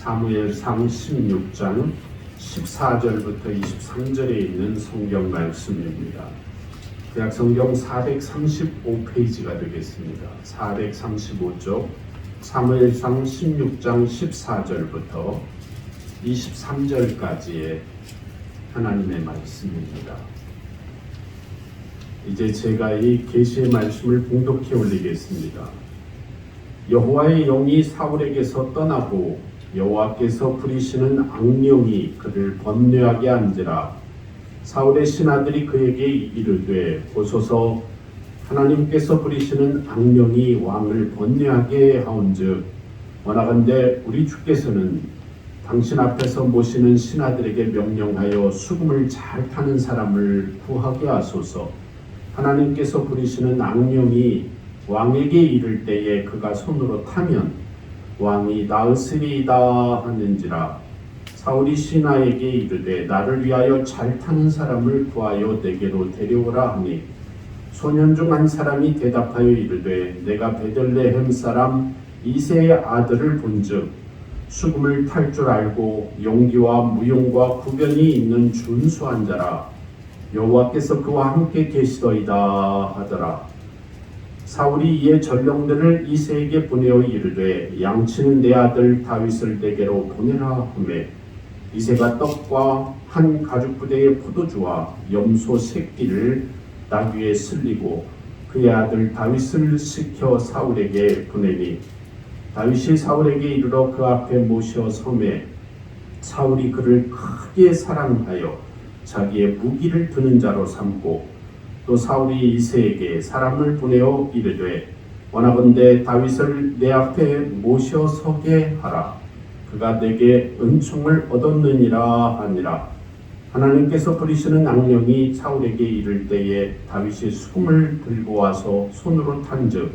사무엘상 16장 14절부터 23절에 있는 성경 말씀입니다. 구약 성경 435페이지가 되겠습니다. 435쪽 사무엘상 16장 14절부터 23절까지의 하나님의 말씀입니다. 이제 제가 이 계시의 말씀을 봉독해 올리겠습니다. 여호와의 영이 사울에게서 떠나고 여호와께서 부리시는 악령이 그를 번뇌하게 한지라. 사울의 신하들이 그에게 이르되 보소서, 하나님께서 부리시는 악령이 왕을 번뇌하게 하온즉 원하건대 우리 주께서는 당신 앞에서 모시는 신하들에게 명령하여 수금을 잘 타는 사람을 구하게 하소서. 하나님께서 부리시는 악령이 왕에게 이를 때에 그가 손으로 타면 왕이 나으시리이다 하는지라. 사울이 신하에게 이르되 나를 위하여 잘 타는 사람을 구하여 내게로 데려오라 하니 소년 중 한 사람이 대답하여 이르되 내가 베들레헴 사람 이새의 아들을 본즉 수금을 탈 줄 알고 용기와 무용과 구변이 있는 준수한 자라. 여호와께서 그와 함께 계시더이다 하더라. 사울이 이에 전령들을 이새에게 보내어 이르되 양치는 내 아들 다윗을 내게로 보내라 하매 이새가 떡과 한 가죽 부대의 포도주와 염소 새끼를 나귀에 슬리고 그의 아들 다윗을 시켜 사울에게 보내니 다윗이 사울에게 이르러 그 앞에 모셔 서매 사울이 그를 크게 사랑하여 자기의 무기를 드는 자로 삼고 또 사울이 이새에게 사람을 보내어 이르되 원하건대 다윗을 내 앞에 모셔 서게 하라. 그가 내게 은총을 얻었느니라 하니라. 하나님께서 부리시는 악령이 사울에게 이를 때에 다윗이 수금을 들고 와서 손으로 탄즉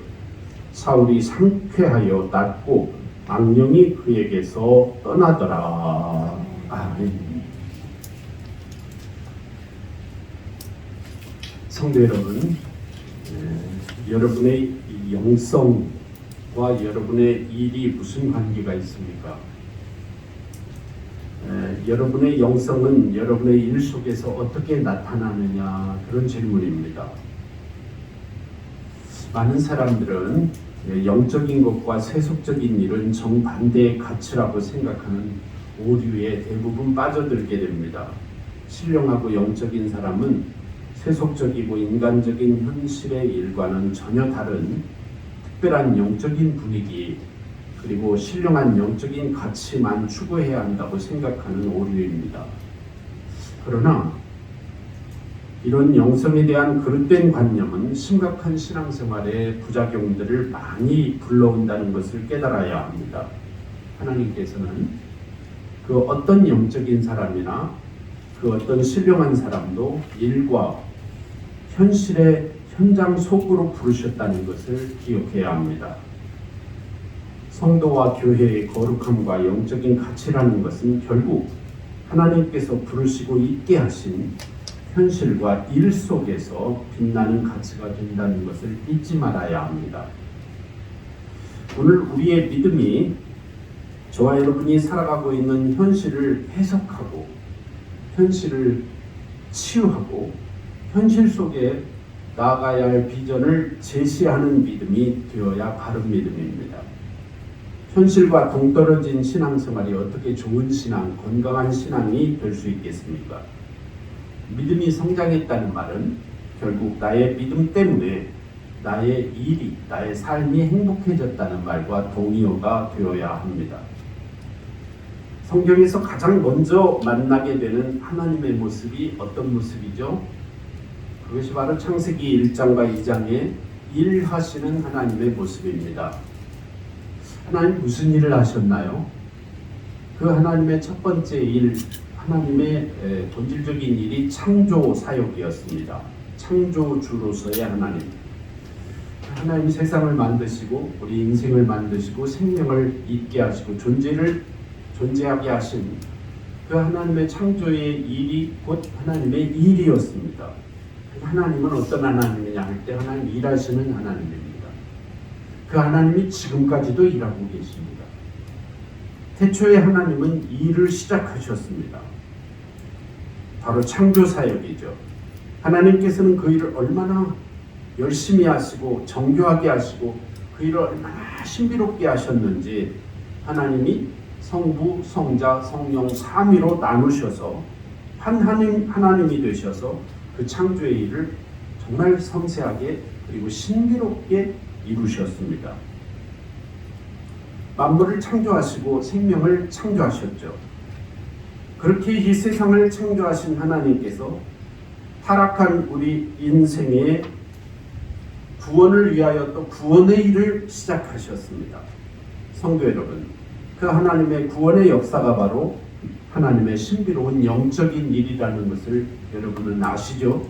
사울이 상쾌하여 낫고 악령이 그에게서 떠나더라. 아멘. 성도 여러분, 여러분의 영성과 여러분의 일이 무슨 관계가 있습니까? 여러분의 영성은 여러분의 일 속에서 어떻게 나타나느냐, 그런 질문입니다. 많은 사람들은 영적인 것과 세속적인 일은 정반대의 가치라고 생각하는 오류에 대부분 빠져들게 됩니다. 신령하고 영적인 사람은 세속적이고 인간적인 현실의 일과는 전혀 다른 특별한 영적인 분위기 그리고 신령한 영적인 가치만 추구해야 한다고 생각하는 오류입니다. 그러나 이런 영성에 대한 그릇된 관념은 심각한 신앙생활의 부작용들을 많이 불러온다는 것을 깨달아야 합니다. 하나님께서는 그 어떤 영적인 사람이나 그 어떤 신령한 사람도 일과 현실의 현장 속으로 부르셨다는 것을 기억해야 합니다. 성도와 교회의 거룩함과 영적인 가치라는 것은 결국 하나님께서 부르시고 있게 하신 현실과 일 속에서 빛나는 가치가 된다는 것을 잊지 말아야 합니다. 오늘 우리의 믿음이 저와 여러분이 살아가고 있는 현실을 해석하고 현실을 치유하고 현실 속에 나아가야 할 비전을 제시하는 믿음이 되어야 바른 믿음입니다. 현실과 동떨어진 신앙생활이 어떻게 좋은 신앙, 건강한 신앙이 될 수 있겠습니까? 믿음이 성장했다는 말은 결국 나의 믿음 때문에 나의 일이, 나의 삶이 행복해졌다는 말과 동의어가 되어야 합니다. 성경에서 가장 먼저 만나게 되는 하나님의 모습이 어떤 모습이죠? 그것이 바로 창세기 1장과 2장에 일하시는 하나님의 모습입니다. 하나님 무슨 일을 하셨나요? 그 하나님의 첫 번째 일, 하나님의 본질적인 일이 창조 사역이었습니다. 창조주로서의 하나님. 하나님 세상을 만드시고 우리 인생을 만드시고 생명을 있게 하시고 존재하게 하신 그 하나님의 창조의 일이 곧 하나님의 일이었습니다. 하나님은 어떤 하나님이냐 할 때 하나님 일하시는 하나님입니다. 그 하나님이 지금까지도 일하고 계십니다. 태초에 하나님은 일을 시작하셨습니다. 바로 창조 사역이죠. 하나님께서는 그 일을 얼마나 열심히 하시고 정교하게 하시고 그 일을 얼마나 신비롭게 하셨는지 하나님이 성부, 성자, 성령 삼위로 나누셔서 하나님이 되셔서 그 창조의 일을 정말 섬세하게 그리고 신비롭게 이루셨습니다. 만물을 창조하시고 생명을 창조하셨죠. 그렇게 이 세상을 창조하신 하나님께서 타락한 우리 인생의 구원을 위하여 또 구원의 일을 시작하셨습니다. 성도 여러분, 그 하나님의 구원의 역사가 바로 하나님의 신비로운 영적인 일이라는 것을 여러분은 아시죠?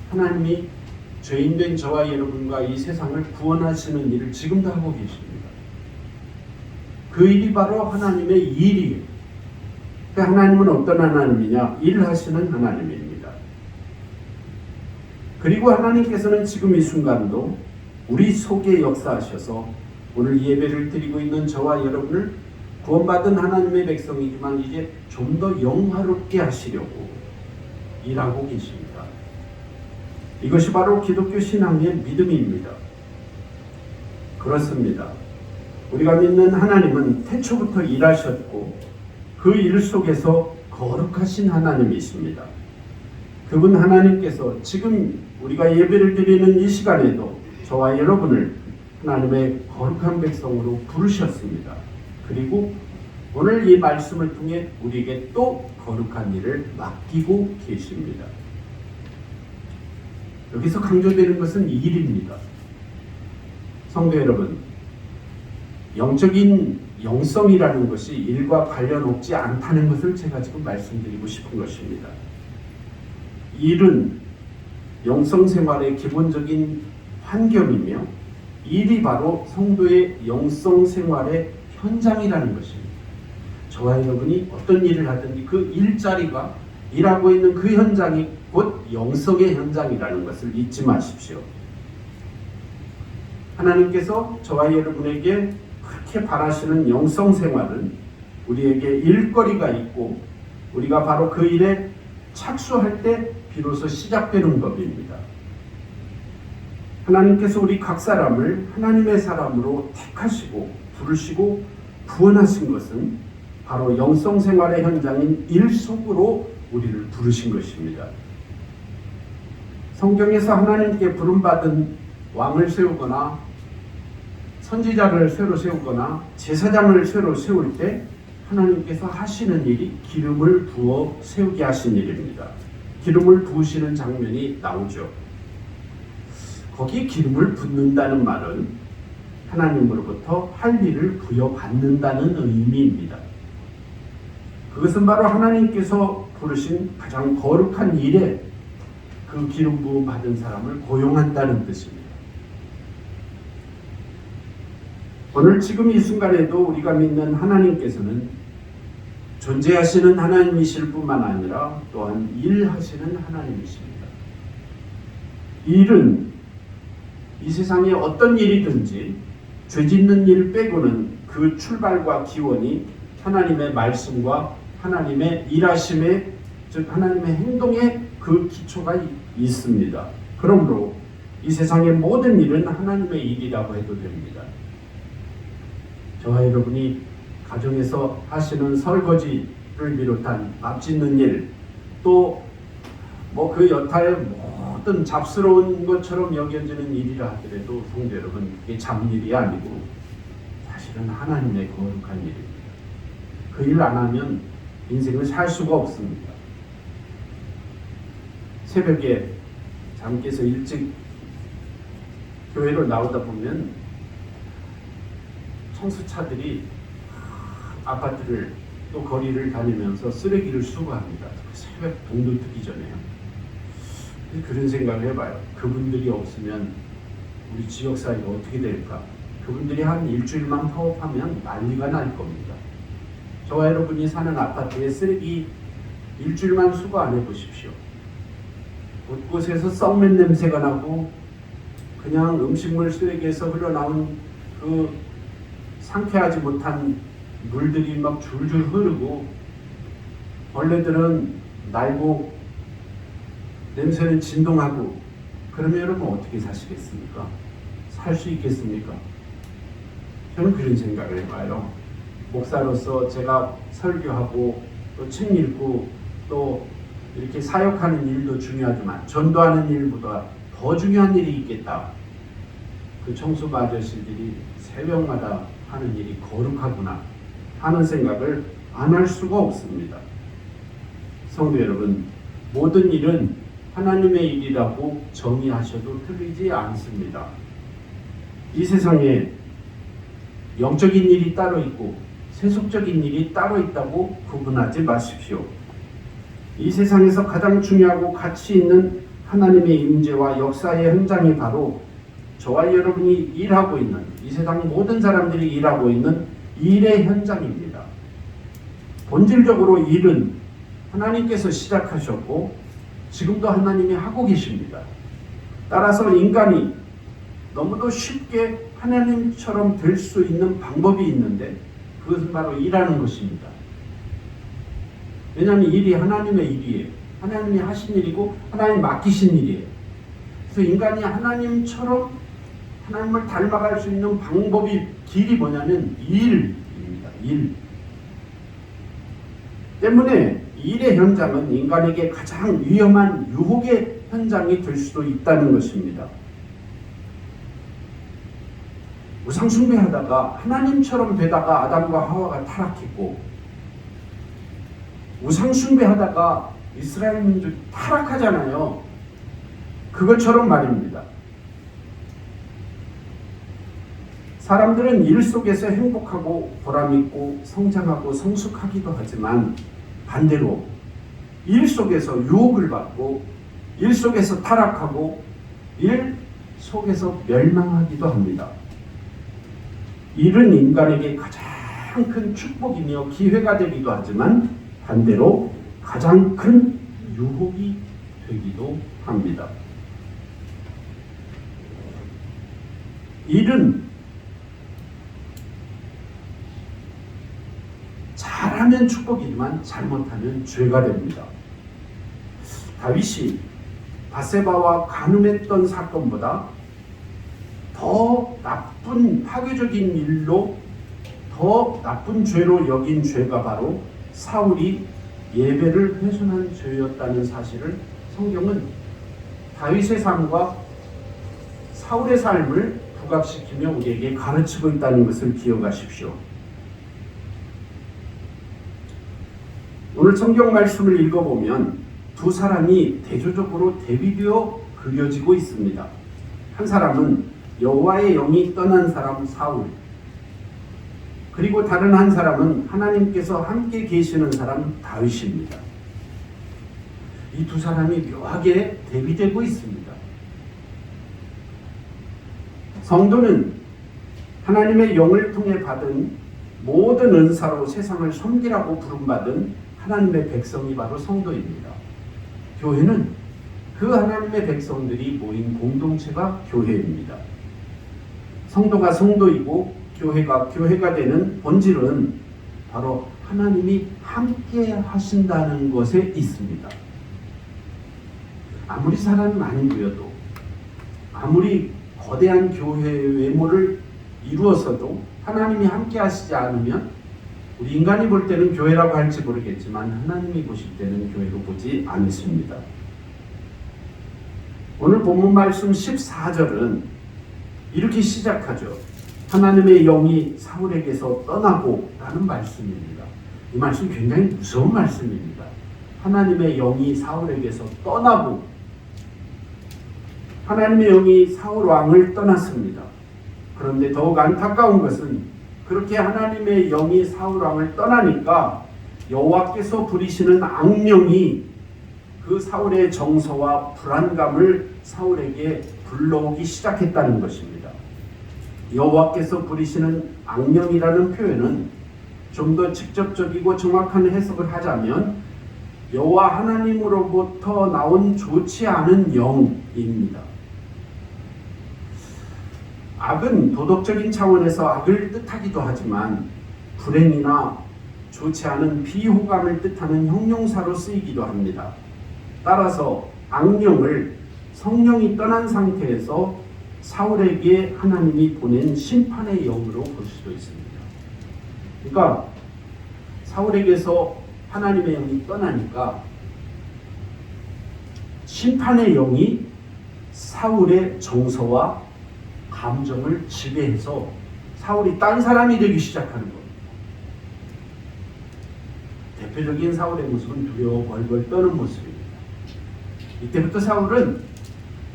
하나님이 죄인된 저와 여러분과 이 세상을 구원하시는 일을 지금도 하고 계십니다. 그 일이 바로 하나님의 일이에요. 하나님은 어떤 하나님이냐? 일하시는 하나님입니다. 그리고 하나님께서는 지금 이 순간도 우리 속에 역사하셔서 오늘 예배를 드리고 있는 저와 여러분을 구원받은 하나님의 백성이지만 이제 좀 더 영화롭게 하시려고 일하고 계십니다. 이것이 바로 기독교 신앙의 믿음입니다. 그렇습니다. 우리가 믿는 하나님은 태초부터 일하셨고 그 일 속에서 거룩하신 하나님이십니다. 그분 하나님께서 지금 우리가 예배를 드리는 이 시간에도 저와 여러분을 하나님의 거룩한 백성으로 부르셨습니다. 그리고 오늘 이 말씀을 통해 우리에게 또 거룩한 일을 맡기고 계십니다. 여기서 강조되는 것은 일입니다. 성도 여러분, 영적인 영성이라는 것이 일과 관련 없지 않다는 것을 제가 지금 말씀드리고 싶은 것입니다. 일은 영성 생활의 기본적인 환경이며 일이 바로 성도의 영성 생활의 현장이라는 것입니다. 저와 여러분이 어떤 일을 하든지 그 일자리가 일하고 있는 그 현장이 곧 영성의 현장이라는 것을 잊지 마십시오. 하나님께서 저와 여러분에게 그렇게 바라시는 영성 생활은 우리에게 일거리가 있고 우리가 바로 그 일에 착수할 때 비로소 시작되는 법입니다. 하나님께서 우리 각 사람을 하나님의 사람으로 택하시고 부르시고 구원하신 것은 바로 영성 생활의 현장인 일 속으로 우리를 부르신 것입니다. 성경에서 하나님께 부름받은 왕을 세우거나 선지자를 새로 세우거나 제사장을 새로 세울 때 하나님께서 하시는 일이 기름을 부어 세우게 하신 일입니다. 기름을 부으시는 장면이 나오죠. 거기 기름을 붓는다는 말은 하나님으로부터 할 일을 부여받는다는 의미입니다. 그것은 바로 하나님께서 부르신 가장 거룩한 일에 그 기름 부음 받은 사람을 고용한다는 뜻입니다. 오늘 지금 이 순간에도 우리가 믿는 하나님께서는 존재하시는 하나님이실 뿐만 아니라 또한 일하시는 하나님이십니다. 일은 이 세상에 어떤 일이든지 죄짓는 일 빼고는 그 출발과 기원이 하나님의 말씀과 하나님의 일하심의 즉 하나님의 행동에 그 기초가 있습니다. 그러므로 이 세상의 모든 일은 하나님의 일이라고 해도 됩니다. 저와 여러분이 가정에서 하시는 설거지를 비롯한 밥 짓는 일, 또 뭐 그 여타의 모든 잡스러운 것처럼 여겨지는 일이라 하더라도 성도 여러분, 그게 잡일이 아니고 사실은 하나님의 거룩한 일입니다. 그 일 안 하면 인생을 살 수가 없습니다. 새벽에 잠께서 일찍 교회로 나오다 보면 청소차들이 아파트를 또 거리를 다니면서 쓰레기를 수거합니다. 새벽 동들 뜨기 전에요. 그런 생각을 해봐요. 그분들이 없으면 우리 지역사회가 어떻게 될까? 그분들이 한 일주일만 파업하면 난리가 날 겁니다. 저와 여러분이 사는 아파트에 쓰레기 일주일만 수거 안 해보십시오. 곳곳에서 썩는 냄새가 나고 그냥 음식물 쓰레기에서 흘러나온 그 상쾌하지 못한 물들이 막 줄줄 흐르고 벌레들은 날고 냄새는 진동하고 그러면 여러분 어떻게 사시겠습니까? 살 수 있겠습니까? 저는 그런 생각을 해봐요. 목사로서 제가 설교하고 또 책 읽고 또 이렇게 사역하는 일도 중요하지만 전도하는 일보다 더 중요한 일이 있겠다. 그 청소부 아저씨들이 새벽마다 하는 일이 거룩하구나 하는 생각을 안 할 수가 없습니다. 성도 여러분, 모든 일은 하나님의 일이라고 정의하셔도 틀리지 않습니다. 이 세상에 영적인 일이 따로 있고 세속적인 일이 따로 있다고 구분하지 마십시오. 이 세상에서 가장 중요하고 가치 있는 하나님의 임재와 역사의 현장이 바로 저와 여러분이 일하고 있는, 이 세상 모든 사람들이 일하고 있는 일의 현장입니다. 본질적으로 일은 하나님께서 시작하셨고 지금도 하나님이 하고 계십니다. 따라서 인간이 너무도 쉽게 하나님처럼 될 수 있는 방법이 있는데 그것은 바로 일하는 것입니다. 왜냐하면 일이 하나님의 일이에요. 하나님이 하신 일이고 하나님 맡기신 일이에요. 그래서 인간이 하나님처럼 하나님을 닮아갈 수 있는 방법이 길이 뭐냐면 일입니다. 일. 때문에 일의 현장은 인간에게 가장 위험한 유혹의 현장이 될 수도 있다는 것입니다. 우상 숭배하다가 하나님처럼 되다가 아담과 하와가 타락했고 우상 숭배하다가 이스라엘 민족이 타락하잖아요. 그것처럼 말입니다. 사람들은 일 속에서 행복하고 보람있고 성장하고 성숙하기도 하지만 반대로 일 속에서 유혹을 받고 일 속에서 타락하고 일 속에서 멸망하기도 합니다. 일은 인간에게 가장 큰 축복이며 기회가 되기도 하지만 반대로 가장 큰 유혹이 되기도 합니다. 일은 잘하면 축복이지만 잘못하면 죄가 됩니다. 다윗이 밧세바와 간음했던 사건보다 더 나쁜 파괴적인 일로 더 나쁜 죄로 여긴 죄가 바로 사울이 예배를 훼손한 죄였다는 사실을 성경은 다윗의 삶과 사울의 삶을 부각시키며 우리에게 가르치고 있다는 것을 기억하십시오. 오늘 성경 말씀을 읽어보면 두 사람이 대조적으로 대비되어 그려지고 있습니다. 한 사람은 여호와의 영이 떠난 사람 사울, 그리고 다른 한 사람은 하나님께서 함께 계시는 사람 다윗입니다. 이 두 사람이 묘하게 대비되고 있습니다. 성도는 하나님의 영을 통해 받은 모든 은사로 세상을 섬기라고 부름받은 하나님의 백성이 바로 성도입니다. 교회는 그 하나님의 백성들이 모인 공동체가 교회입니다. 성도가 성도이고 교회가 교회가 되는 본질은 바로 하나님이 함께 하신다는 것에 있습니다. 아무리 사람이 많이 모여도 아무리 거대한 교회 외모를 이루어서도 하나님이 함께 하시지 않으면 우리 인간이 볼 때는 교회라고 할지 모르겠지만 하나님이 보실 때는 교회로 보지 않습니다. 오늘 본문 말씀 14절은 이렇게 시작하죠. 하나님의 영이 사울에게서 떠나고 라는 말씀입니다. 이 말씀 굉장히 무서운 말씀입니다. 하나님의 영이 사울에게서 떠나고, 하나님의 영이 사울 왕을 떠났습니다. 그런데 더욱 안타까운 것은 그렇게 하나님의 영이 사울 왕을 떠나니까 여호와께서 부리시는 악령이 그 사울의 정서와 불안감을 사울에게 불러오기 시작했다는 것입니다. 여호와께서 부리시는 악령이라는 표현은 좀 더 직접적이고 정확한 해석을 하자면 여호와 하나님으로부터 나온 좋지 않은 영입니다. 악은 도덕적인 차원에서 악을 뜻하기도 하지만 불행이나 좋지 않은 비호감을 뜻하는 형용사로 쓰이기도 합니다. 따라서 악령을 성령이 떠난 상태에서 사울에게 하나님이 보낸 심판의 영으로 볼 수도 있습니다. 그러니까 사울에게서 하나님의 영이 떠나니까 심판의 영이 사울의 정서와 감정을 지배해서 사울이 딴 사람이 되기 시작하는 겁니다. 대표적인 사울의 모습은 두려워 벌벌 떠는 모습입니다. 이때부터 사울은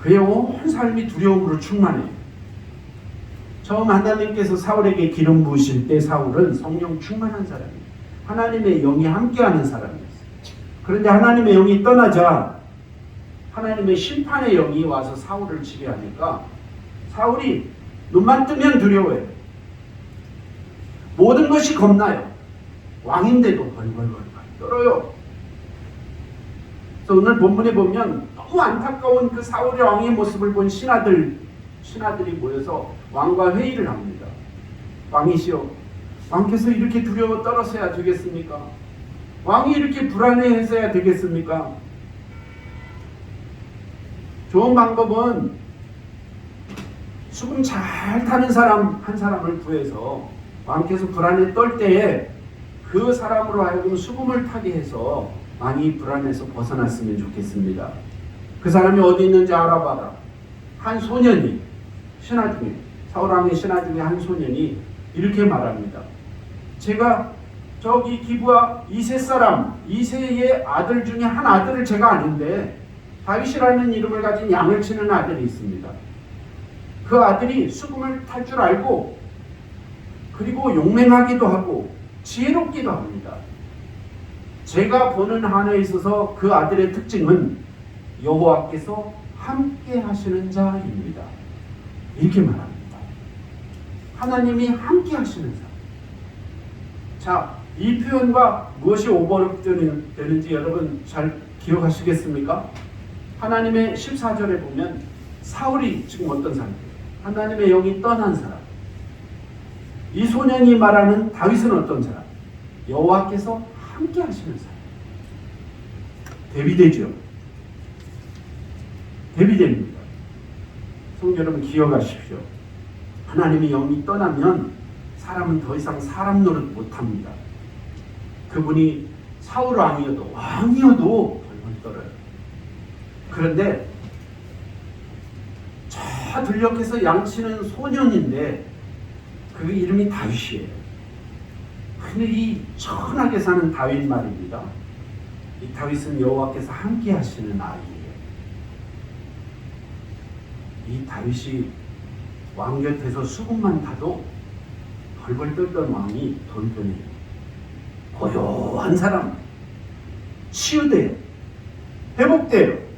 그의 온 삶이 두려움으로 충만해요. 처음 하나님께서 사울에게 기름 부으실 때 사울은 성령 충만한 사람이에요. 하나님의 영이 함께하는 사람이었어요. 그런데 하나님의 영이 떠나자 하나님의 심판의 영이 와서 사울을 지배하니까 사울이 눈만 뜨면 두려워해요. 모든 것이 겁나요. 왕인데도 벌벌벌 떨어요. 그래서 오늘 본문에 보면 너무 안타까운 그 사울의 왕의 모습을 본 신하들이 모여서 왕과 회의를 합니다. 왕이시여, 왕께서 이렇게 두려워 떨어서야 되겠습니까? 왕이 이렇게 불안해해서야 되겠습니까? 좋은 방법은 수금 잘 타는 사람 한 사람을 구해서 왕께서 불안에 떨 때에 그 사람으로 하여금 수금을 타게 해서 왕이 불안해서 벗어났으면 좋겠습니다. 그 사람이 어디 있는지 알아봐라. 한 소년이 신하 중에 사울왕의 신하 중에 한 소년이 이렇게 말합니다. 제가 저기 기브아 이새의 아들 중에 한 아들을 제가 아는데 다윗이라는 이름을 가진 양을 치는 아들이 있습니다. 그 아들이 수금을 탈 줄 알고 그리고 용맹하기도 하고 지혜롭기도 합니다. 제가 보는 한에 있어서 그 아들의 특징은 여호와께서 함께 하시는 자입니다. 이렇게 말합니다. 하나님이 함께 하시는 자. 자, 이 표현과 무엇이 오버랩되는지 여러분 잘 기억하시겠습니까? 하나님의 14절에 보면 사울이 지금 어떤 상태예요? 하나님의 영이 떠난 사람. 이 소년이 말하는 다윗은 어떤 사람? 여호와께서 함께 하시는 사람. 대비되죠. 대비됩니다. 성도 여러분 기억하십시오. 하나님의 영이 떠나면 사람은 더 이상 사람 노릇 못합니다. 그분이 사울 왕이어도 벌벌 떨어요. 그런데 저 들녘에서 양치는 소년인데 그 이름이 다윗이에요. 근데 이 천하게 사는 다윗 말입니다. 이 다윗은 여호와께서 함께 하시는 아이예요. 이 다윗이 왕 곁에서 수금만 타도 벌벌 떨던 왕이 돌변해요. 고요한 사람, 치유돼요. 회복돼요.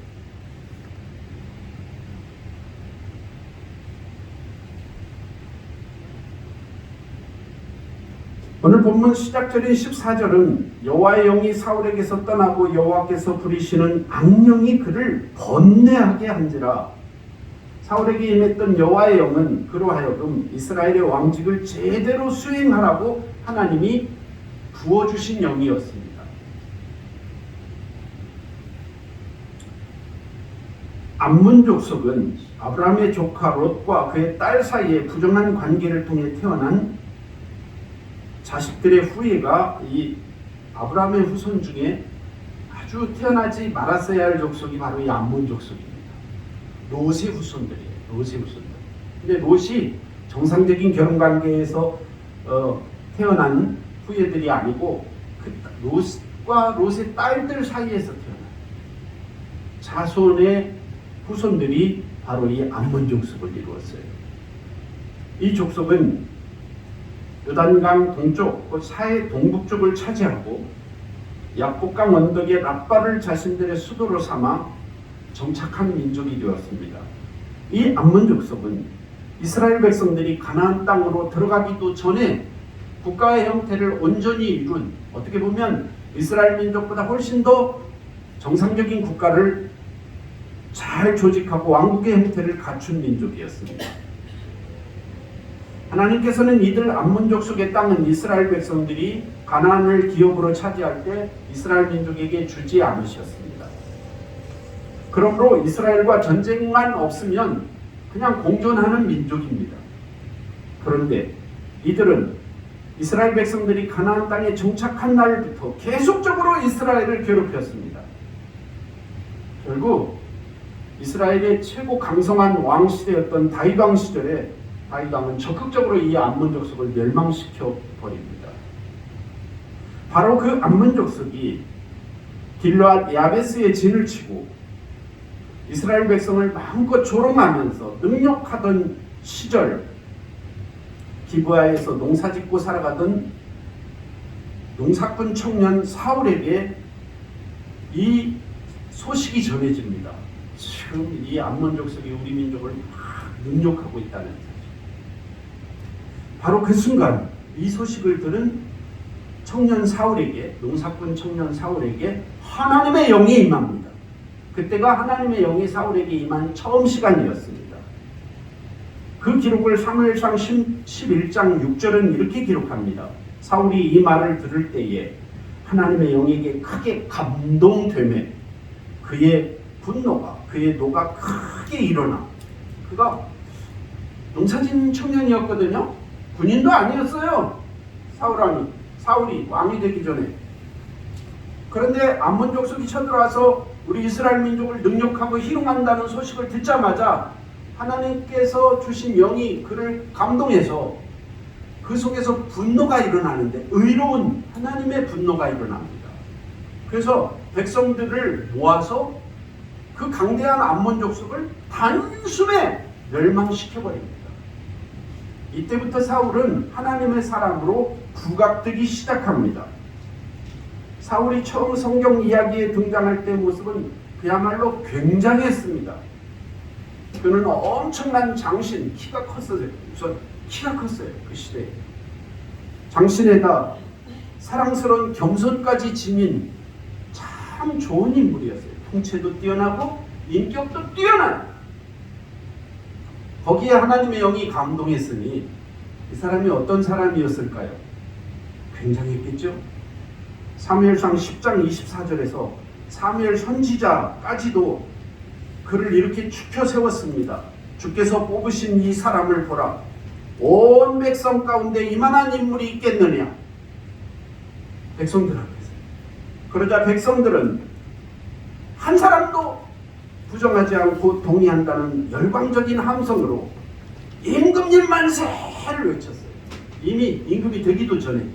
오늘 본문 시작절인 14절은 여호와의 영이 사울에게서 떠나고 여호와께서 부리시는 악령이 그를 번뇌하게 한지라. 사울에게 임했던 여호와의 영은 그로 하여금 이스라엘의 왕직을 제대로 수행하라고 하나님이 부어주신 영이었습니다. 암몬 족속은 아브라함의 조카 롯과 그의 딸 사이에 부정한 관계를 통해 태어난 자식들의 후예가 이 아브라함의 후손 중에 아주 태어나지 말았어야 할 족속이 바로 이 암몬 족속입니다. 롯의 후손들이에요. 롯의 후손들. 근데 롯이 정상적인 결혼 관계에서 태어난 후예들이 아니고 그 롯과 롯의 딸들 사이에서 태어난 자손의 후손들이 바로 이 암몬 족속을 이루었어요. 이 족속은 요단강 동쪽, 곧 사해 동북쪽을 차지하고 약복강 언덕의 랍바를 자신들의 수도로 삼아 정착한 민족이 되었습니다. 이 암몬 족속은 이스라엘 백성들이 가나안 땅으로 들어가기도 전에 국가의 형태를 온전히 이룬, 어떻게 보면 이스라엘 민족보다 훨씬 더 정상적인 국가를 잘 조직하고 왕국의 형태를 갖춘 민족이었습니다. 하나님께서는 이들 암몬 족속의 땅은 이스라엘 백성들이 가나안을 기업으로 차지할 때 이스라엘 민족에게 주지 않으셨습니다. 그러므로 이스라엘과 전쟁만 없으면 그냥 공존하는 민족입니다. 그런데 이들은 이스라엘 백성들이 가나안 땅에 정착한 날부터 계속적으로 이스라엘을 괴롭혔습니다. 결국 이스라엘의 최고 강성한 왕 시대였던 다윗 왕 시절에 다윗 왕은 적극적으로 이 암몬 족속을 멸망시켜 버립니다. 바로 그 암몬 족속이 길르앗 야베스에 진을 치고 이스라엘 백성을 마음껏 조롱하면서 능욕하던 시절, 기브아에서 농사짓고 살아가던 농사꾼 청년 사울에게 이 소식이 전해집니다. 지금 이 암몬 족속이 우리 민족을 막 능욕하고 있다는 사실. 바로 그 순간 이 소식을 들은 청년 사울에게, 농사꾼 청년 사울에게 하나님의 영이 임합니다. 그때가 하나님의 영이 사울에게 임한 처음 시간이었습니다. 그 기록을 사무엘상 11장 6절은 이렇게 기록합니다. 사울이 이 말을 들을 때에 하나님의 영에게 크게 감동되매 그의 분노가, 그의 노가 크게 일어나. 그가 농사짓는 청년이었거든요. 군인도 아니었어요. 사울이 왕이 되기 전에. 그런데 암몬 족속이 쳐들어와서 우리 이스라엘 민족을 능욕하고 희롱한다는 소식을 듣자마자 하나님께서 주신 영이 그를 감동해서 그 속에서 분노가 일어나는데, 의로운 하나님의 분노가 일어납니다. 그래서 백성들을 모아서 그 강대한 암몬 족속을 단숨에 멸망시켜버립니다. 이때부터 사울은 하나님의 사람으로 부각되기 시작합니다. 사울이 처음 성경 이야기에 등장할 때 모습은 그야말로 굉장했습니다. 그는 엄청난 장신, 키가 컸어요. 우선 키가 컸어요. 그 시대에. 장신에다 사랑스러운 겸손까지 지닌 참 좋은 인물이었어요. 통치도 뛰어나고 인격도 뛰어나요. 거기에 하나님의 영이 감동했으니 이 사람이 어떤 사람이었을까요? 굉장했겠죠? 사무엘상 10장 24절에서 사무엘 선지자까지도 그를 이렇게 축혀 세웠습니다. 주께서 뽑으신 이 사람을 보라. 온 백성 가운데 이만한 인물이 있겠느냐? 백성들 앞에서. 그러자 백성들은 한 사람도 부정하지 않고 동의한다는 열광적인 함성으로 임금님 만세를 외쳤어요. 이미 임금이 되기도 전에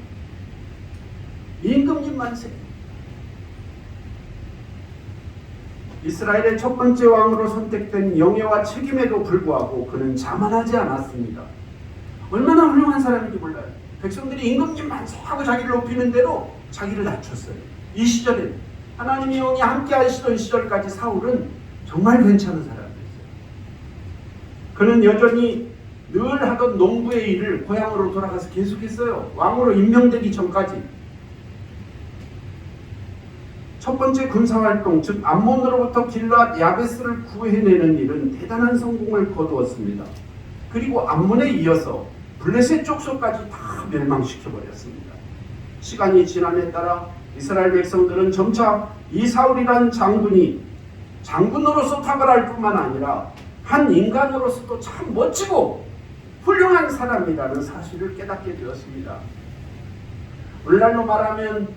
임금님 만세. 이스라엘의 첫 번째 왕으로 선택된 영예와 책임에도 불구하고 그는 자만하지 않았습니다. 얼마나 훌륭한 사람인지 몰라요. 백성들이 임금님 만세하고 자기를 높이는 대로 자기를 낮췄어요. 이 시절에 하나님의 영이 함께 하시던 시절까지 사울은 정말 괜찮은 사람이었어요. 그는 여전히 늘 하던 농부의 일을 고향으로 돌아가서 계속했어요. 왕으로 임명되기 전까지. 첫 번째 군사활동, 즉 암몬으로부터 길르앗 야베스를 구해내는 일은 대단한 성공을 거두었습니다. 그리고 암몬에 이어서 블레셋 족속까지 다 멸망시켜버렸습니다. 시간이 지남에 따라 이스라엘 백성들은 점차 이 사울이란 장군이 장군으로서 탁월할 뿐만 아니라 한 인간으로서도 참 멋지고 훌륭한 사람이라는 사실을 깨닫게 되었습니다. 오늘날로 말하면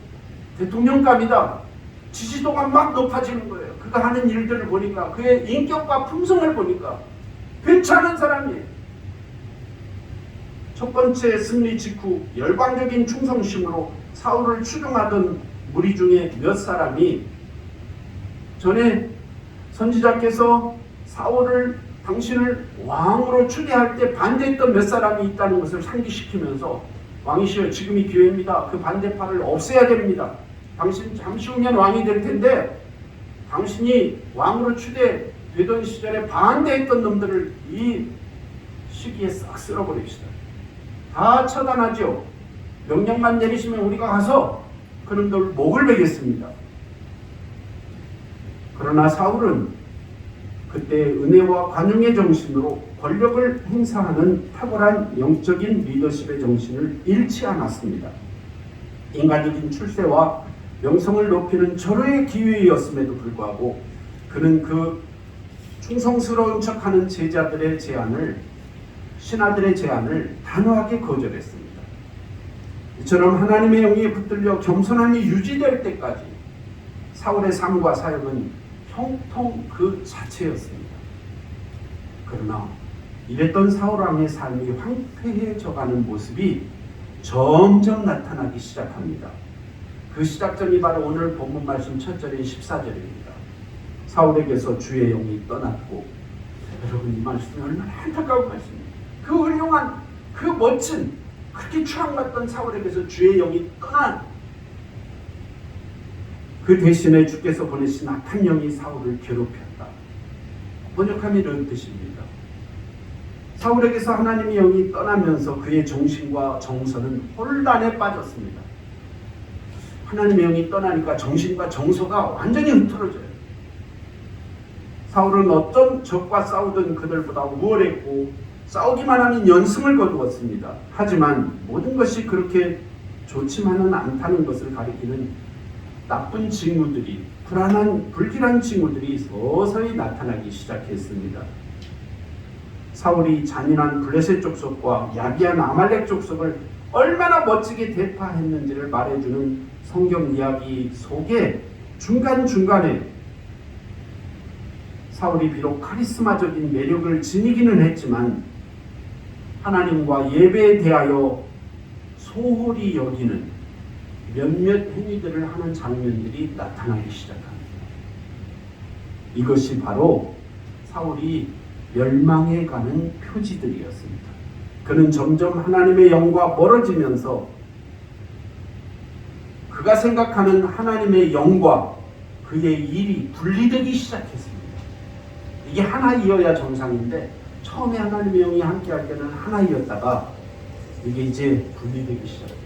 대통령감이다. 지지도가 막 높아지는 거예요. 그가 하는 일들을 보니까, 그의 인격과 품성을 보니까 괜찮은 사람이에요. 첫 번째 승리 직후 열광적인 충성심으로 사울을 추종하던 무리 중에 몇 사람이 전에 선지자께서 사울을 당신을 왕으로 추대할 때 반대했던 몇 사람이 있다는 것을 상기시키면서, 왕이시여 지금이 기회입니다. 그 반대파를 없애야 됩니다. 당신 잠시 후면 왕이 될 텐데 당신이 왕으로 추대되던 시절에 반대했던 놈들을 이 시기에 싹 쓸어버립시다. 다 처단하죠. 명령만 내리시면 우리가 가서 그놈들 목을 베겠습니다. 그러나 사울은 그때 은혜와 관용의 정신으로 권력을 행사하는 탁월한 영적인 리더십의 정신을 잃지 않았습니다. 인간적인 출세와 명성을 높이는 절호의 기회였음에도 불구하고 그는 그 충성스러운 척하는 제자들의 제안을, 신하들의 제안을 단호하게 거절했습니다. 이처럼 하나님의 영이 붙들려 겸손함이 유지될 때까지 사울의 삶과 사역은 형통 그 자체였습니다. 그러나 이랬던 사울 왕의 삶이 황폐해져가는 모습이 점점 나타나기 시작합니다. 그 시작점이 바로 오늘 본문 말씀 1절인 14절입니다. 사울에게서 주의 영이 떠났고, 여러분 이 말씀이 얼마나 안타까운 말씀입니다. 그 훌륭한, 그 멋진, 그렇게 추앙받던 사울에게서 주의 영이 떠난, 그 대신에 주께서 보내신 악한 영이 사울을 괴롭혔다. 번역하면 이런 뜻입니다. 사울에게서 하나님의 영이 떠나면서 그의 정신과 정서는 혼란에 빠졌습니다. 하나님의 영이 떠나니까 정신과 정서가 완전히 흐트러져요. 사울은 어떤 적과 싸우던 그들보다 우월했고 싸우기만 하면 연승을 거두었습니다. 하지만 모든 것이 그렇게 좋지만은 않다는 것을 가리키는 나쁜 징후들이, 불안한 불길한 징후들이 서서히 나타나기 시작했습니다. 사울이 잔인한 블레셋 족속과 야비한 아말렉 족속을 얼마나 멋지게 대파했는지를 말해주는 성경 이야기 속에 중간중간에 사울이 비록 카리스마적인 매력을 지니기는 했지만 하나님과 예배에 대하여 소홀히 여기는 몇몇 행위들을 하는 장면들이 나타나기 시작합니다. 이것이 바로 사울이 멸망해 가는 표지들이었습니다. 그는 점점 하나님의 영과 멀어지면서 그가 생각하는 하나님의 영과 그의 일이 분리되기 시작했습니다. 이게 하나이어야 정상인데 처음에 하나님의 영이 함께할 때는 하나이었다가 이게 이제 분리되기 시작합니다.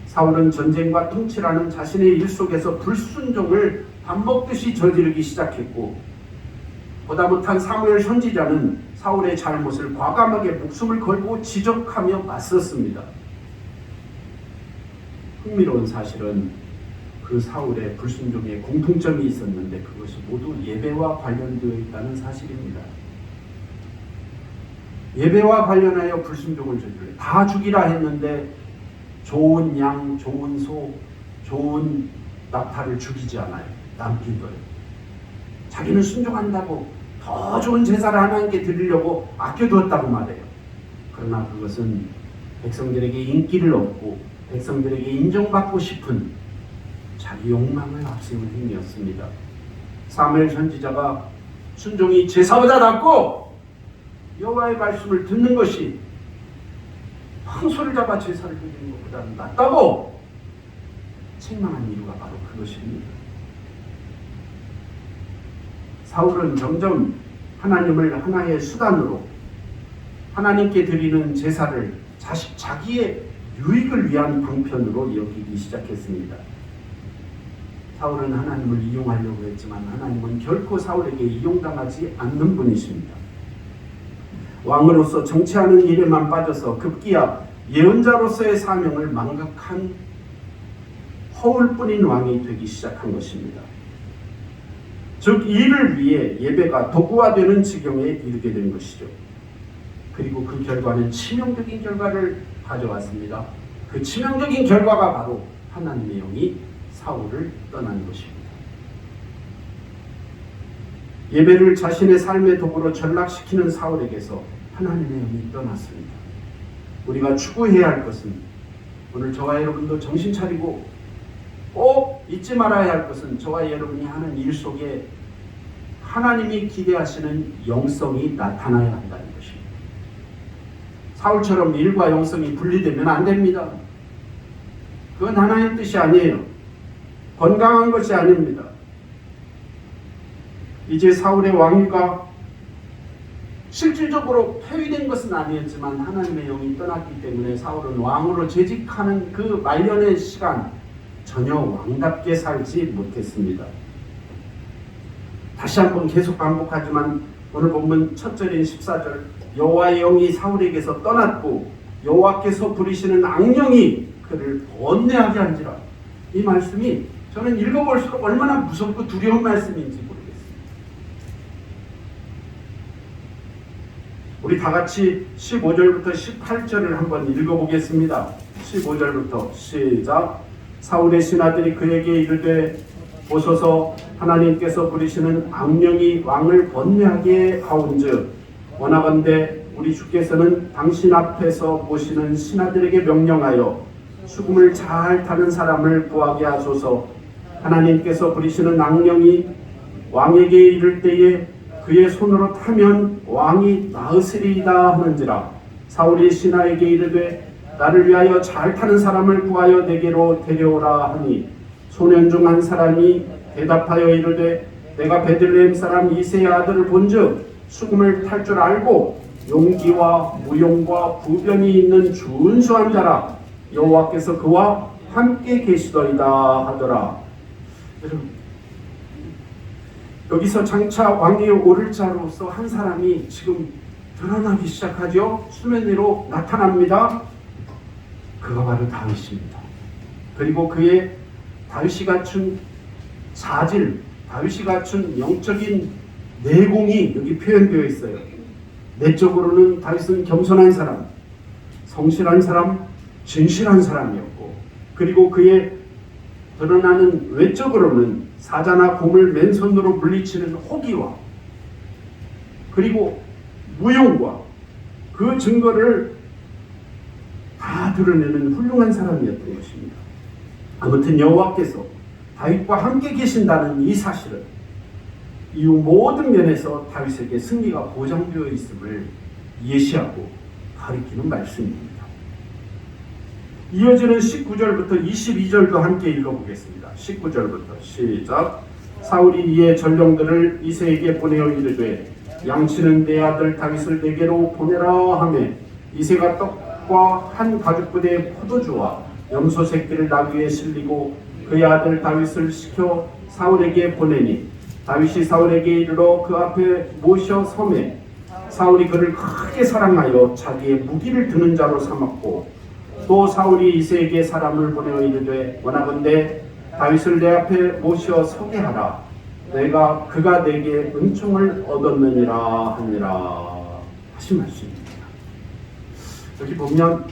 사울은 전쟁과 통치라는 자신의 일 속에서 불순종을 밥 먹듯이 저지르기 시작했고, 보다 못한 사무엘 선지자는 사울의 잘못을 과감하게 목숨을 걸고 지적하며 맞섰습니다. 흥미로운 사실은 그 사울의 불순종에 공통점이 있었는데 그것이 모두 예배와 관련되어 있다는 사실입니다. 예배와 관련하여 불순종을 저질러요. 다 죽이라 했는데 좋은 양, 좋은 소, 좋은 낙타를 죽이지 않아요. 남기고요. 자기는 순종한다고 더 좋은 제사를 하나님께 드리려고 아껴두었다고 말해요. 그러나 그것은 백성들에게 인기를 얻고 백성들에게 인정받고 싶은 자기 욕망을 앞세운 행위였습니다. 사무엘 선지자가 순종이 제사보다 낫고 여호와의 말씀을 듣는 것이 황소를 잡아 제사를 드리는 것보다 낫다고 책망한 이유가 바로 그것입니다. 사울은 점점 하나님을 하나의 수단으로 하나님께 드리는 제사를 자기의 유익을 위한 방편으로 여기기 시작했습니다. 사울은 하나님을 이용하려고 했지만 하나님은 결코 사울에게 이용당하지 않는 분이십니다. 왕으로서 정치하는 일에만 빠져서 급기야 예언자로서의 사명을 망각한 허울뿐인 왕이 되기 시작한 것입니다. 즉 이를 위해 예배가 도구화되는 지경에 이르게 된 것이죠. 그리고 그 결과는 치명적인 결과를 가져왔습니다. 그 치명적인 결과가 바로 하나님의 영이 사울을 떠난 것입니다. 예배를 자신의 삶의 도구로 전락시키는 사울에게서 하나님의 영이 떠났습니다. 우리가 추구해야 할 것은, 오늘 저와 여러분도 정신 차리고 꼭 잊지 말아야 할 것은, 저와 여러분이 하는 일 속에 하나님이 기대하시는 영성이 나타나야 한다는 것입니다. 사울처럼 일과 영성이 분리되면 안 됩니다. 그건 하나님의 뜻이 아니에요. 건강한 것이 아닙니다. 이제 사울의 왕위가 실질적으로 폐위된 것은 아니었지만 하나님의 영이 떠났기 때문에 사울은 왕으로 재직하는 그 말년의 시간 전혀 왕답게 살지 못했습니다. 다시 한번 계속 반복하지만 오늘 본문 첫 절인 14절 여호와의 영이 사울에게서 떠났고 여호와께서 부리시는 악령이 그를 번뇌하게 한지라. 이 말씀이 저는 읽어볼수록 얼마나 무섭고 두려운 말씀인지 모르겠습니다. 우리 다 같이 15절부터 18절을 한번 읽어보겠습니다. 15절부터 시작. 사울의 신하들이 그에게 이르되 보소서 하나님께서 부리시는 악령이 왕을 번뇌하게 하온즉 원하건대 우리 주께서는 당신 앞에서 보시는 신하들에게 명령하여 수금을 잘 타는 사람을 구하게 하소서. 하나님께서 부리시는 악령이 왕에게 이를 때에 그의 손으로 타면 왕이 나으시리이다 하는지라. 사울이 신하에게 이르되 나를 위하여 잘 타는 사람을 구하여 내게로 데려오라 하니 소년 중 한 사람이 대답하여 이르되 내가 베들레헴 사람 이새의 아들을 본즉 수금을 탈 줄 알고 용기와 무용과 부변이 있는 준수한 자라. 여호와께서 그와 함께 계시더이다 하더라. 여러분, 여기서 장차 왕위에 오를 자로서 한 사람이 지금 드러나기 시작하죠. 수면 위로 나타납니다. 그가 바로 다윗입니다. 그리고 그의 다윗이 갖춘 자질, 다윗이 갖춘 영적인 내공이 여기 표현되어 있어요. 내적으로는 다윗은 겸손한 사람, 성실한 사람, 진실한 사람이었고, 그리고 그의 드러나는 외적으로는 사자나 곰을 맨손으로 물리치는 호기와 그리고 무용과 그 증거를 다 드러내는 훌륭한 사람이었던 것입니다. 아무튼 여호와께서 다윗과 함께 계신다는 이 사실은 이후 모든 면에서 다윗에게 승리가 보장되어 있음을 예시하고 가리키는 말씀입니다. 이어지는 19절부터 22절도 함께 읽어보겠습니다. 19절부터 시작. 사울이 이에 전령들을 이새에게 보내어 이르되 양치는 내 아들 다윗을 내게로 보내라 하매 이새가 떡과 한 가죽부대의 포도주와 염소 새끼를 나귀에 실리고 그의 아들 다윗을 시켜 사울에게 보내니 다윗이 사울에게 이르러 그 앞에 모셔 서매 사울이 그를 크게 사랑하여 자기의 무기를 드는 자로 삼았고 또 사울이 이새에게 사람을 보내어 이르되 원하건대 다윗을 내 앞에 모셔 서게 하라. 내가 그가 내게 은총을 얻었느니라 하니라 하신 말씀입니다. 여기 보면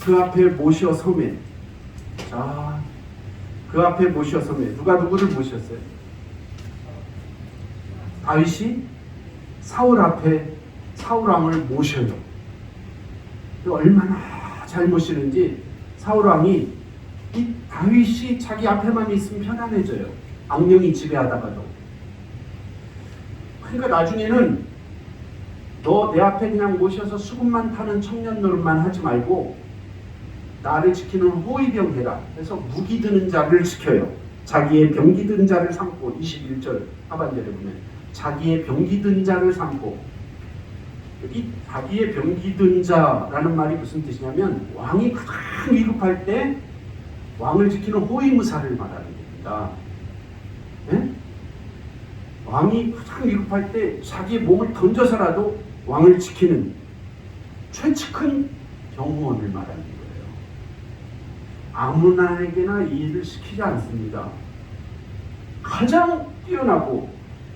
그 앞에 모셔 서매. 자, 그 앞에 모셔 서매. 누가 누구를 모셨어요? 다윗이 사울 앞에 사울 왕을 모셔요. 얼마나 잘 모시는지 사울 왕이 이 다윗이 자기 앞에만 있으면 편안해져요. 악령이 지배하다가도. 그러니까 나중에는 너 내 앞에 그냥 모셔서 수금만 타는 청년 노릇만 하지 말고 나를 지키는 호위병 해라. 그래서 무기 드는 자를 지켜요. 자기의 병기 든 자를 삼고 21절 하반절에 보면 자기의 병기 든 자를 삼고 여기 자기의 병기 든 자라는 말이 무슨 뜻이냐면 왕이 가장 위급할 때 왕을 지키는 호위무사를 말하는 겁니다. 네? 왕이 가장 위급할 때 자기의 몸을 던져서라도 왕을 지키는 최측근 경호원을 말하는 거예요. 아무나에게나 이 일을 시키지 않습니다. 가장 뛰어나고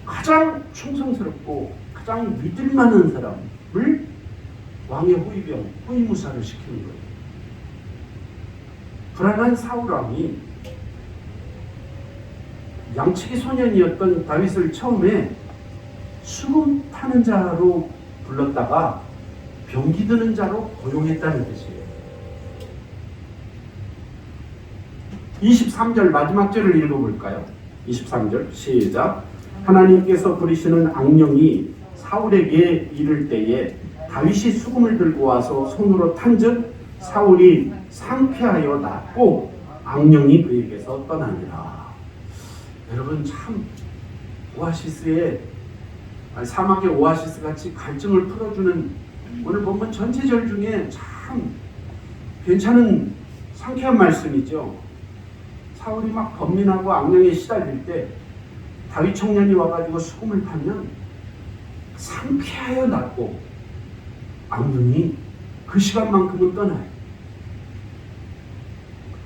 가장 충성스럽고 가장 믿을 만한 사람을 왕의 호위병, 호위무사를 시키는 거예요. 불안한 사울왕이 양치기 소년이었던 다윗을 처음에 수금 타는 자로 불렀다가 병기 드는 자로 고용했다는 뜻이에요. 23절 마지막 절을 읽어볼까요? 23절 시작. 하나님께서 부리시는 악령이 사울에게 이를 때에 다윗이 수금을 들고 와서 손으로 탄즉 사울이 상쾌하여 낫고 악령이 그에게서 떠나니라. 여러분 참 오아시스의 사막의 오아시스 같이 갈증을 풀어주는 오늘 본문 전체절 중에 참 괜찮은 상쾌한 말씀이죠. 사울이 막 번민하고 악령에 시달릴 때 다윗 청년이 와가지고 수금을 타면 상쾌하여 낫고 악령이 그 시간만큼은 떠나요.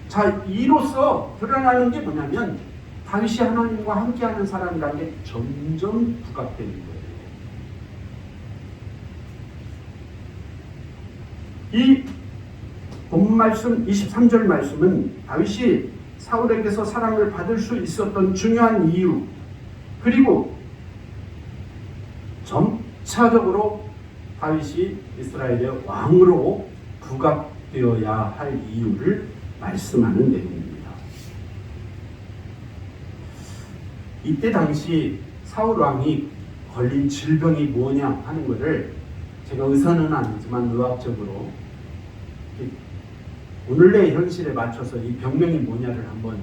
자, 이로써 드러나는 게 뭐냐면 다윗이 하나님과 함께하는 사람이라는 게 점점 부각되는 거예요. 이 본 말씀 23절 말씀은 다윗이 사울에게서 사랑을 받을 수 있었던 중요한 이유, 그리고 점차적으로 다윗이 이스라엘의 왕으로 부각되어야 할 이유를 말씀하는 내용입니다. 이때 당시 사울 왕이 걸린 질병이 뭐냐 하는 것을 제가 의사는 아니지만 의학적으로 오늘의 현실에 맞춰서 이 병명이 뭐냐를 한번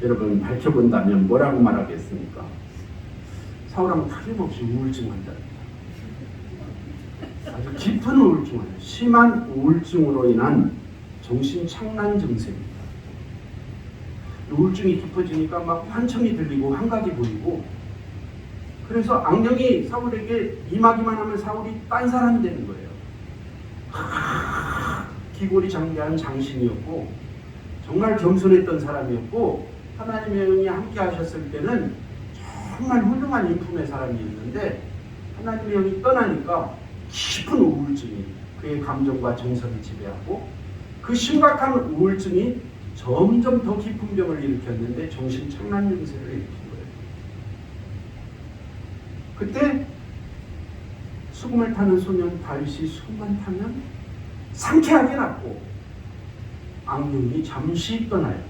여러분 밝혀본다면 뭐라고 말하겠습니까? 사울왕은 틀림없이 우울증 환자입니다. 아주 깊은 우울증 환자, 심한 우울증으로 인한 정신착란 증세입니다. 우울증이 깊어지니까 막 환청이 들리고 환각이 보이고, 그래서 악령이 사울에게 임하기만 하면 사울이 딴 사람이 되는 거예요. 기골이 장대한 장신이었고 정말 겸손했던 사람이었고 하나님의 영이 함께 하셨을 때는 정말 훌륭한 인품의 사람이었는데 하나님의 영이 떠나니까 깊은 우울증이 그의 감정과 정서를 지배하고 그 심각한 우울증이 점점 더 깊은 병을 일으켰는데 정신착란 증세를 일으킨 거예요. 그때 수금을 타는 소년 다윗이 수금만 타면 상쾌하게 낫고 악령이 잠시 떠나요.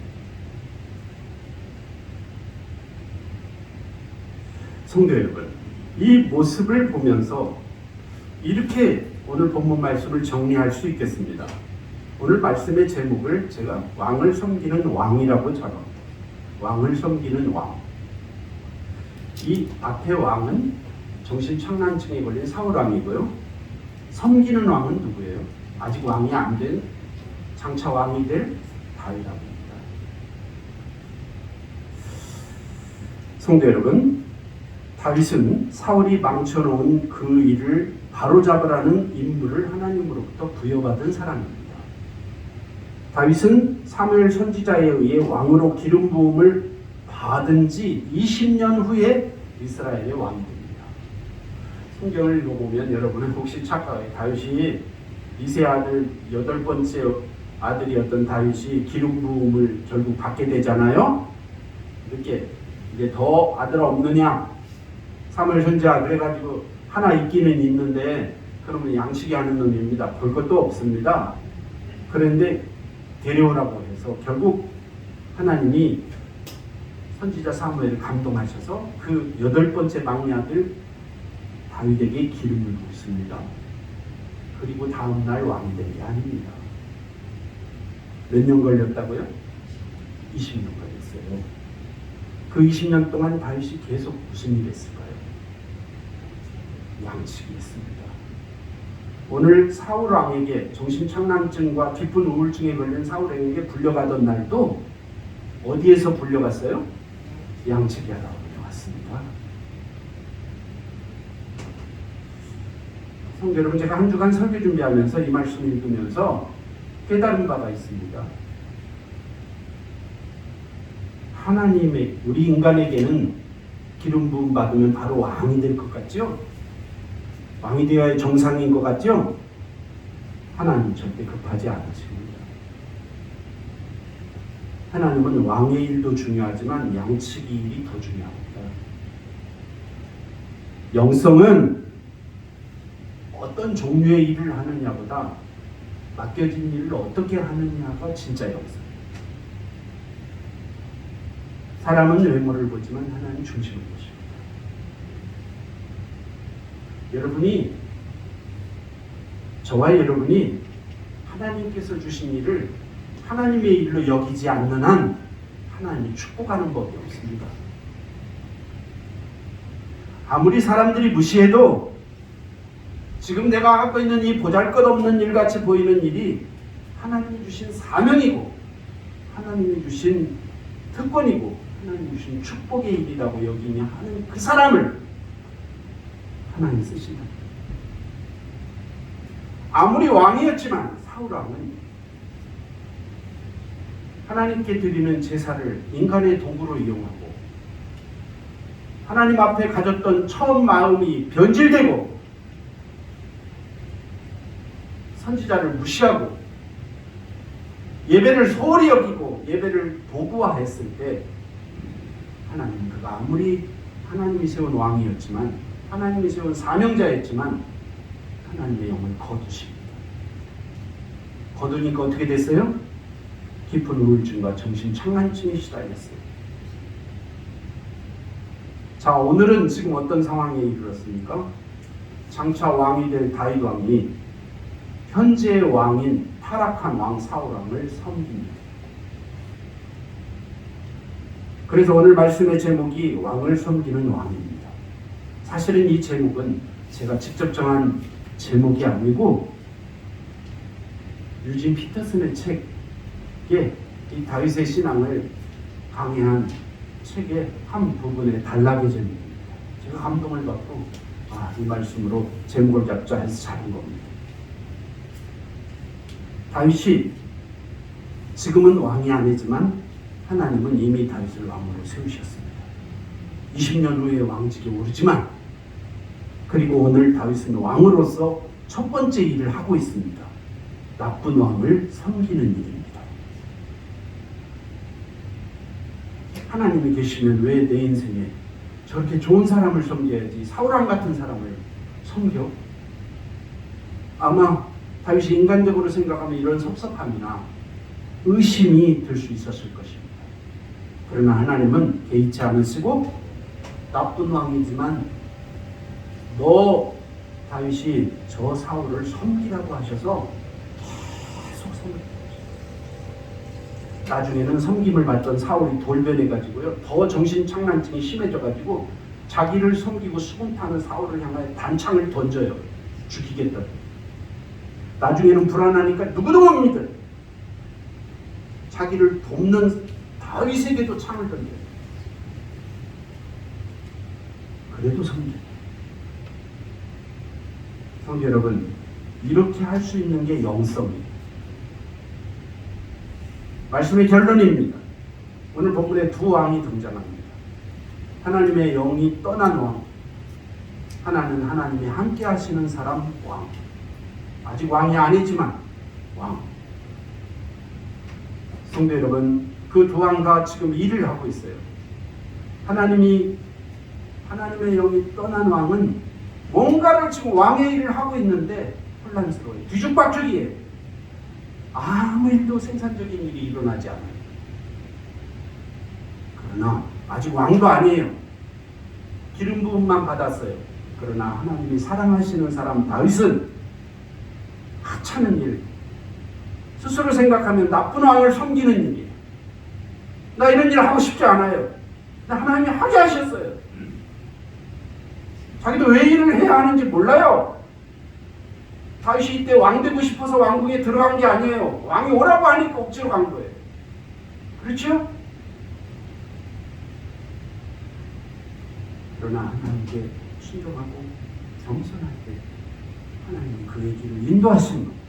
성도 여러분, 이 모습을 보면서 이렇게 오늘 본문 말씀을 정리할 수 있겠습니다. 오늘 말씀의 제목을 제가 왕을 섬기는 왕이라고 잡았습니다. 왕을 섬기는 왕. 이 앞에 왕은 정신착란증에 걸린 사울왕이고요. 섬기는 왕은 누구예요? 아직 왕이 안 된 장차 왕이 될 다윗입니다. 성도 여러분, 다윗은 사울이 망쳐놓은 그 일을 바로잡으라는 임무를 하나님으로부터 부여받은 사람입니다. 다윗은 사무엘 선지자에 의해 왕으로 기름 부음을 받은 지 20년 후에 이스라엘의 왕이 됩니다. 성경을 읽어보면 여러분은 혹시 착각해 다윗이 이세 아들 8번째 아들이었던 다윗이 기름 부음을 결국 받게 되잖아요. 이렇게 이제 더 아들 없느냐? 사무엘 선지자 그래가지고 하나 있기는 있는데 그러면 양치기 하는 놈입니다. 볼 것도 없습니다. 그런데 데려오라고 해서 결국 하나님이 선지자 사무엘을 감동하셔서 그 8번째 막내 아들 다윗에게 기름을 붓습니다. 그리고 다음날 왕이 된 게 아닙니다. 몇 년 걸렸다고요? 20년 걸렸어요. 그 20년 동안 다윗이 계속 무슨 일 했을까요? 양치기 했습니다. 오늘 사울 왕에게 정신착란증과 깊은 우울증에 걸린 사울 왕에게 불려가던 날도 어디에서 불려갔어요? 양치기 하러 불려갔습니다. 성도 여러분, 제가 한 주간 설교 준비하면서 이 말씀을 읽으면서 깨달은 바가 있습니다. 하나님의 우리 인간에게는 기름 부음 받으면 바로 왕이 될 것 같죠? 왕이 되어야 정상인 것 같죠? 하나님은 절대 급하지 않으십니다. 하나님은 왕의 일도 중요하지만 양치기 일이 더 중요합니다. 영성은 어떤 종류의 일을 하느냐보다 맡겨진 일을 어떻게 하느냐가 진짜 영성입니다. 사람은 외모를 보지만 하나님 중심을 보십니다. 여러분이, 저와 여러분이 하나님께서 주신 일을 하나님의 일로 여기지 않는 한 하나님이 축복하는 법이 없습니다. 아무리 사람들이 무시해도 지금 내가 갖고 있는 이 보잘것없는 일같이 보이는 일이 하나님이 주신 사명이고 하나님이 주신 특권이고 하나님 주신 축복의 일이라고 여기며 하는 그 사람을 하나님 쓰신다. 아무리 왕이었지만 사울 왕은 하나님께 드리는 제사를 인간의 도구로 이용하고 하나님 앞에 가졌던 처음 마음이 변질되고 선지자를 무시하고 예배를 소홀히 여기고 예배를 도구화했을 때 하나님, 그가 아무리 하나님이 세운 왕이었지만 하나님이 세운 사명자였지만 하나님의 영을 거두십니다. 거두니까 어떻게 됐어요? 깊은 우울증과 정신 착란증에 시달렸어요. 자, 오늘은 지금 어떤 상황에 이르렀습니까? 장차 왕이 될 다윗 왕이 현재의 왕인 타락한 왕 사울 왕을 섬깁니다. 그래서 오늘 말씀의 제목이 왕을 섬기는 왕입니다. 사실은 이 제목은 제가 직접 정한 제목이 아니고 유진 피터슨의 책에 이 다윗의 신앙을 강의한 책의 한 부분의 단락의 제목입니다. 제가 감동을 받고 이 말씀으로 제목을 잡자 해서 잡은 겁니다. 다윗이 지금은 왕이 아니지만 하나님은 이미 다윗을 왕으로 세우셨습니다. 20년 후에 왕직에 오르지만 그리고 오늘 다윗은 왕으로서 첫 번째 일을 하고 있습니다. 나쁜 왕을 섬기는 일입니다. 하나님이 계시면 왜 내 인생에 저렇게 좋은 사람을 섬겨야지 사울왕 같은 사람을 섬겨? 아마 다윗이 인간적으로 생각하면 이런 섭섭함이나 의심이 들 수 있었을 것입니다. 그러나 하나님은 개의치 않으시고 나쁜 왕이지만 너 다윗이 저 사울을 섬기라고 하셔서 계속 섬깁니다. 나중에는 섬김을 받던 사울이 돌변해가지고요, 더 정신착란증이 심해져가지고 자기를 섬기고 수군 타는 사울을 향하여 단창을 던져요. 죽이겠다. 나중에는 불안하니까 누구도 못 믿어요. 자기를 돕는 다윗에게도 창을 던져요. 그래도 섬겨요. 성도 여러분, 이렇게 할 수 있는 게 영성이에요. 말씀의 결론입니다. 오늘 본문에 두 왕이 등장합니다. 하나님의 영이 떠난 왕, 하나는 하나님이 함께 하시는 사람 왕. 아직 왕이 아니지만 왕. 성도 여러분, 그 두 왕과 지금 일을 하고 있어요. 하나님의 영이 떠난 왕은 뭔가를 지금 왕의 일을 하고 있는데 혼란스러워요. 뒤죽박죽이에요. 아무 일도 생산적인 일이 일어나지 않아요. 그러나 아직 왕도 아니에요. 기름 부음만 받았어요. 그러나 하나님이 사랑하시는 사람 다윗은 하찮은 일, 스스로 생각하면 나쁜 왕을 섬기는 일이에요. 나 이런 일 하고 싶지 않아요. 하나님이 하게 하셨어요. 자기도 왜 일을 해야 하는지 몰라요. 다윗이 이때 왕 되고 싶어서 왕궁에 들어간 게 아니에요. 왕이 오라고 하니까 억지로 간 거예요. 그렇죠? 그러나 하나님께 순종하고 겸손할 때 하나님은 그의 길을 인도하시는 겁니다.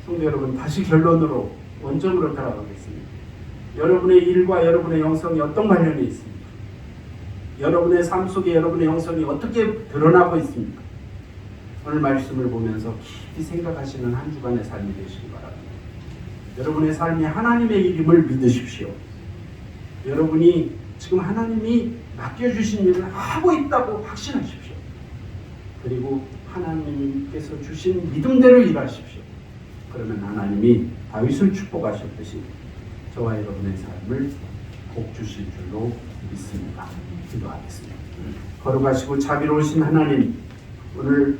성도 여러분, 다시 결론으로 원점으로 돌아가겠습니다. 여러분의 일과 여러분의 영성이 어떤 관련이 있습니까? 여러분의 삶 속에 여러분의 영성이 어떻게 드러나고 있습니까? 오늘 말씀을 보면서 깊이 생각하시는 한 주간의 삶이 되시기 바랍니다. 여러분의 삶이 하나님의 이름을 믿으십시오. 여러분이 지금 하나님이 맡겨주신 일을 하고 있다고 확신하십시오. 그리고 하나님께서 주신 믿음대로 일하십시오. 그러면 하나님이 다윗을 축복하셨듯이 저와 여러분의 삶을 복 주실 줄로 믿습니다. 기도하겠습니다. 걸어가시고 자비로우신 하나님, 오늘